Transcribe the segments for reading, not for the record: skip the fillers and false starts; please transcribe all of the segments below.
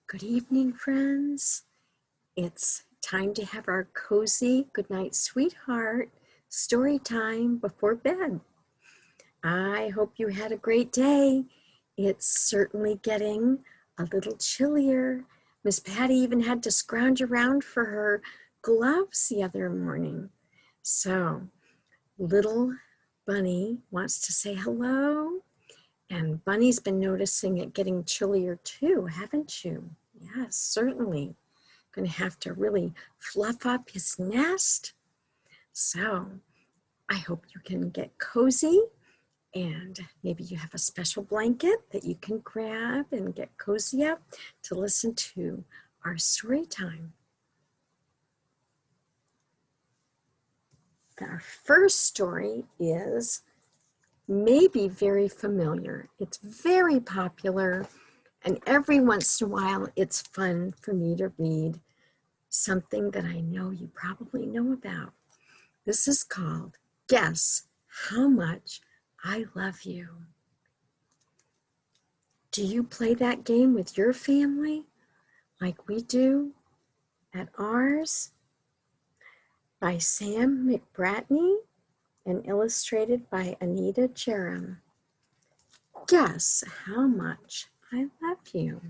Good evening, friends. It's time to have our cozy Goodnight Sweetheart story time before bed. I hope you had a great day. It's certainly getting a little chillier. Miss Patty even had to scrounge around for her gloves the other morning. So, little Bunny wants to say hello. And Bunny's been noticing it getting chillier too, haven't you? Yes, certainly. Going to have to really fluff up his nest. So I hope you can get cozy, and maybe you have a special blanket that you can grab and get cozy up to listen to our story time. Our first story is maybe very familiar. It's very popular, and every once in a while it's fun for me to read something that I know you probably know about. This is called Guess How Much I Love You. Do you play that game with your family like we do at ours? By Sam McBratney and illustrated by Anita Jerem. Guess how much I love you.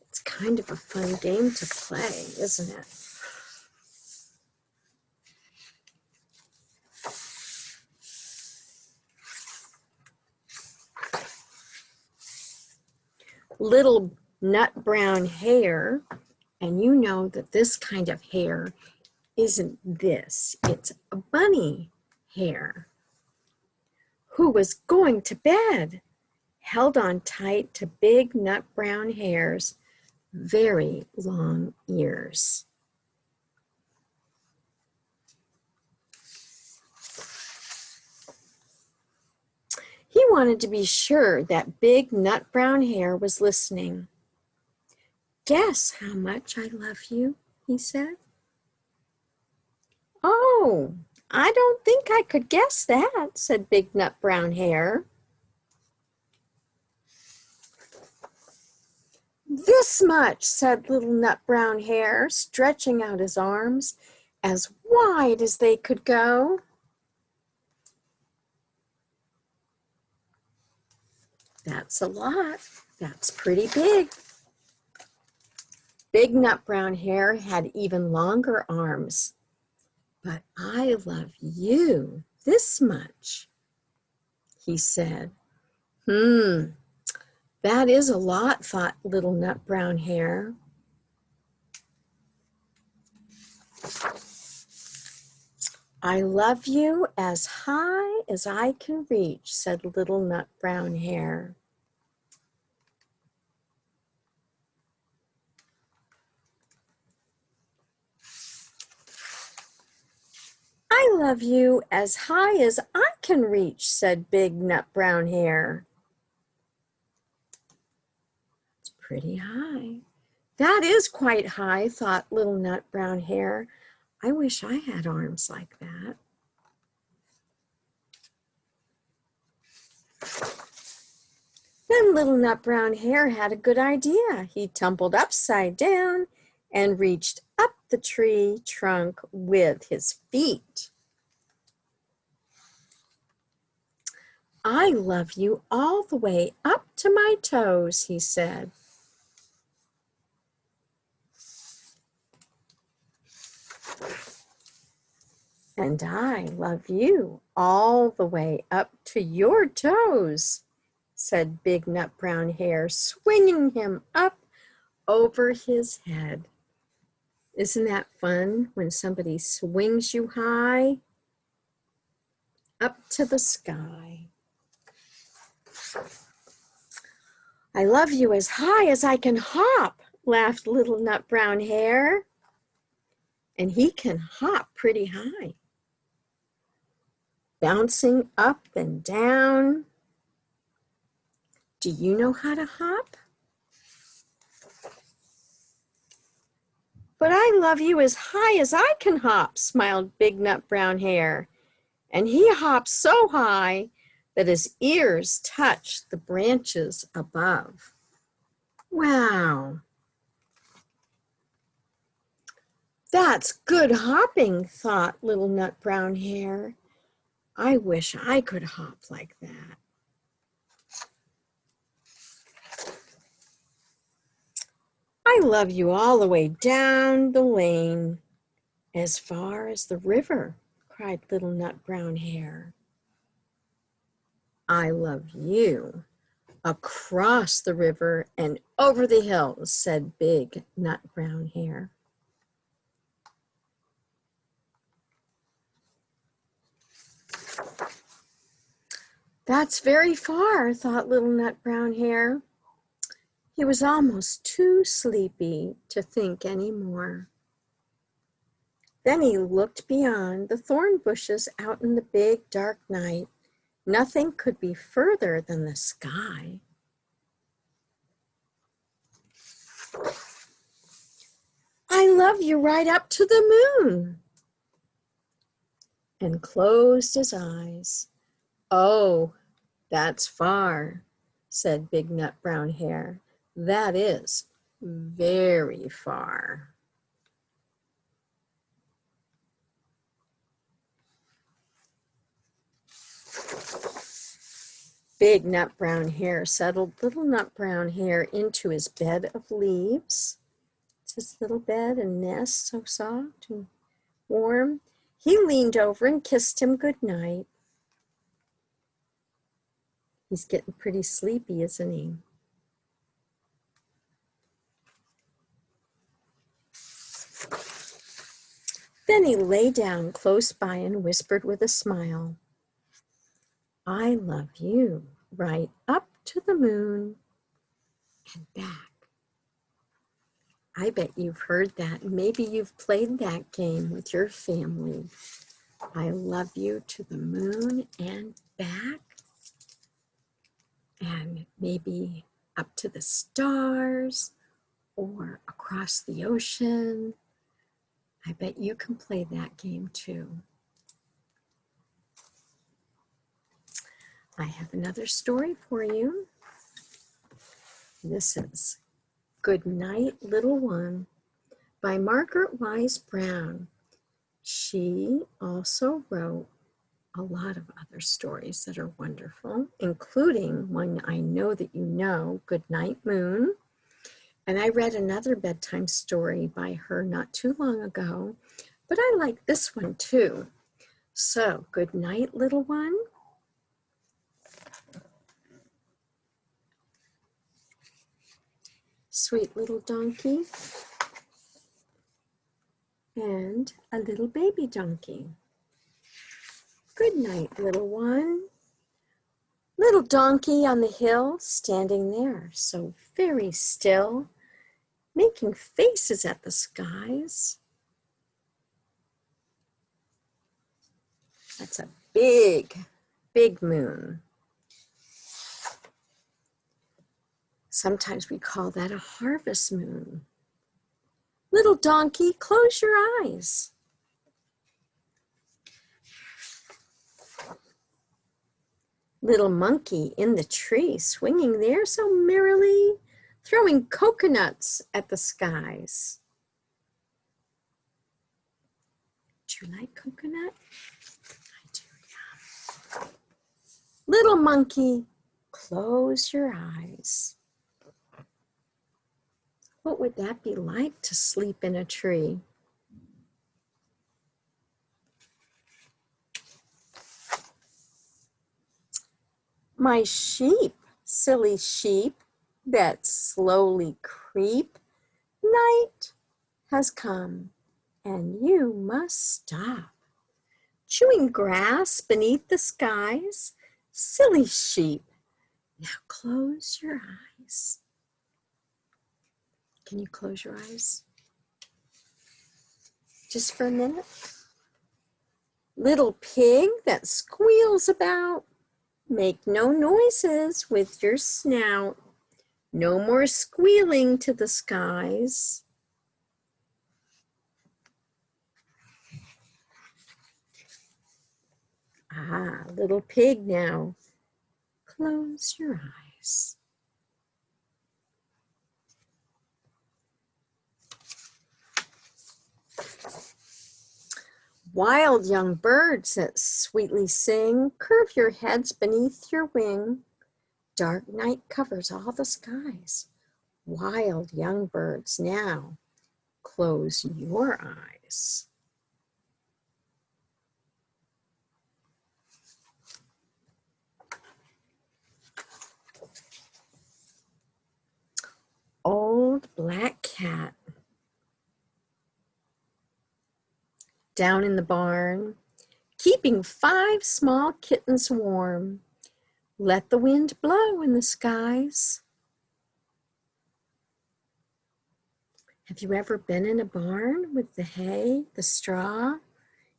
It's kind of a fun game to play, isn't it? Little nut brown hair, and you know that this kind of hair isn't this, it's a bunny hair, who was going to bed, held on tight to big nut brown hair's very long ears. He wanted to be sure that big nut brown hair was listening. Guess how much I love you, he said. Oh, I don't think I could guess that, said big nut brown hair. This much, said little nut brown hair, stretching out his arms as wide as they could go. That's a lot. That's pretty big. Big nut brown hair had even longer arms. But I love you this much, he said. That is a lot, thought little nut brown hair. I love you as high as I can reach, said little nut brown hair. I love you as high as I can reach, said big nut brown hair. It's pretty high. That is quite high, thought little nut brown hair. I wish I had arms like that. Then little nut brown hair had a good idea. He tumbled upside down and reached up the tree trunk with his feet. I love you all the way up to my toes, he said. And I love you all the way up to your toes, said big nut brown hair, swinging him up over his head. Isn't that fun when somebody swings you high up to the sky? I love you as high as I can hop, laughed little nut brown hair. And he can hop pretty high, bouncing up and down. Do you know how to hop? But I love you as high as I can hop, smiled big nut brown hair. And he hopped so high that his ears touched the branches above. Wow, that's good hopping, thought Little Nut Brown Hare. I wish I could hop like that. I love you all the way down the lane, as far as the river, cried Little Nut Brown Hare. I love you across the river and over the hills, said Big Nut Brown Hare. That's very far, thought Little Nut Brown Hare. He was almost too sleepy to think any more. Then he looked beyond the thorn bushes out in the big dark night. Nothing could be further than the sky. I love you right up to the moon. And closed his eyes. Oh, that's far, said Big Nut Brown Hare. That is very far. Big Nut Brown Hare settled Little Nut Brown Hare into his bed of leaves. It's his little bed and nest, so soft and warm. He leaned over and kissed him good night. He's getting pretty sleepy, isn't he? Then he lay down close by and whispered with a smile, I love you right up to the moon and back. I bet you've heard that. Maybe you've played that game with your family. I love you to the moon and back, and maybe up to the stars or across the ocean. I bet you can play that game too. I have another story for you. This is Goodnight, Little One by Margaret Wise Brown. She also wrote a lot of other stories that are wonderful, including one I know that you know, Goodnight Moon. And I read another bedtime story by her not too long ago, but I like this one too. So, good night, little one. Sweet little donkey. And a little baby donkey. Good night, little one. Little donkey on the hill, standing there, so very still, making faces at the skies. That's a big, big moon. Sometimes we call that a harvest moon. Little donkey, close your eyes. Little monkey in the tree, swinging there so merrily, throwing coconuts at the skies. Do you like coconut? I do, yeah. Little monkey, close your eyes. What would that be like to sleep in a tree? My sheep, silly sheep, that slowly creep, night has come, and you must stop. Chewing grass beneath the skies, silly sheep, now close your eyes. Can you close your eyes? Just for a minute. Little pig that squeals about, make no noises with your snout. No more squealing to the skies. Ah, little pig now, close your eyes. Wild young birds that sweetly sing, curve your heads beneath your wing. Dark night covers all the skies. Wild young birds, now close your eyes. Old black cat. Down in the barn, keeping 5 small kittens warm. Let the wind blow in the skies. Have you ever been in a barn with the hay, the straw?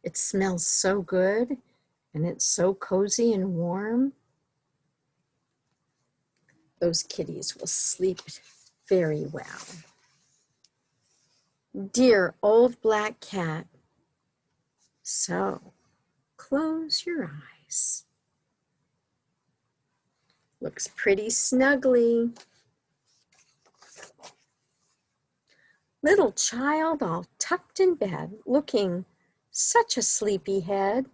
It smells so good and it's so cozy and warm. Those kitties will sleep very well. Dear old black cat, so close your eyes. Looks pretty snuggly. Little child all tucked in bed, looking such a sleepy head.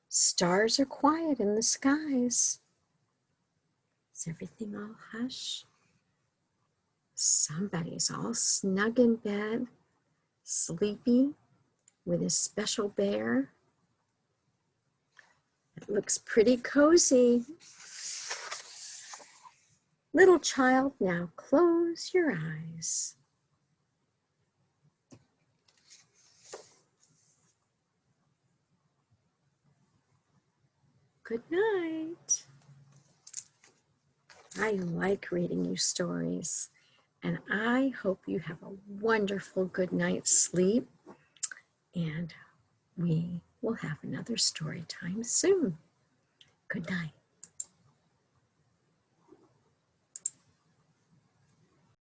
Stars are quiet in the skies. Is everything all hush? Somebody's all snug in bed, sleepy with his special bear. It looks pretty cozy. Little child, now close your eyes. Good night. I like reading you stories, and I hope you have a wonderful good night's sleep, and we will have another story time soon. Good night.